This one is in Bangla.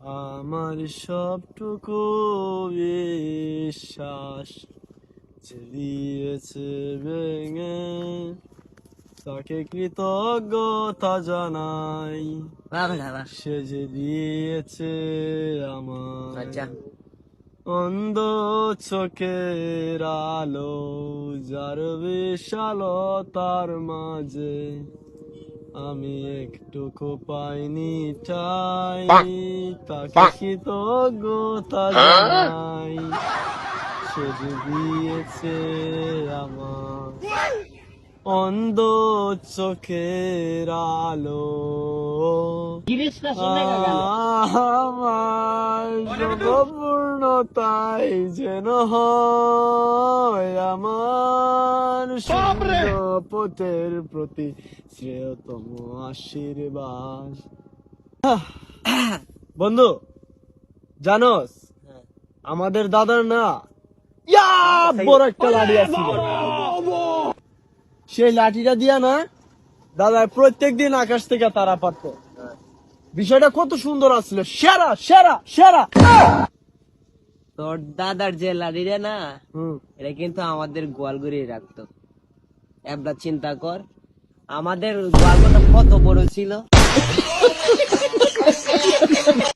আমার সবটুকু বিশ্বাস যে দিয়েছে ভেঙে, তাকে কৃতজ্ঞতা জানাই। সে যে দিয়েছে আমার আচ্ছা অন্ধ চোখের আলো, যার বিশালতার মাঝে আমি একটুকু পাইনি ঠাই, তাকে কৃতজ্ঞতা জানাই। সে যে দিয়েছে আমার অন্ধ চোখের আলো, আমার সম্পূর্ণতাই যেন হয় আমার সুন্দর পথের প্রতি শ্রেয়তম আশীর্বাদ। বন্ধু জানোস, আমাদের দাদার না বড় একটা লাঠি আছে, সেই লাঠিটা দিয়া না দাদা প্রত্যেকদিন আকাশ থেকে তারা পারতো। বিষয়টা কত সুন্দর আসছিল, সেরা সেরা সেরা। তোর দাদার যে লাড়িরে না, হুম, এটা কিন্তু আমাদের গোয়ালঘরে রাখতো। একবার চিন্তা কর, আমাদের গোয়ালঘরটা কত বড় ছিল।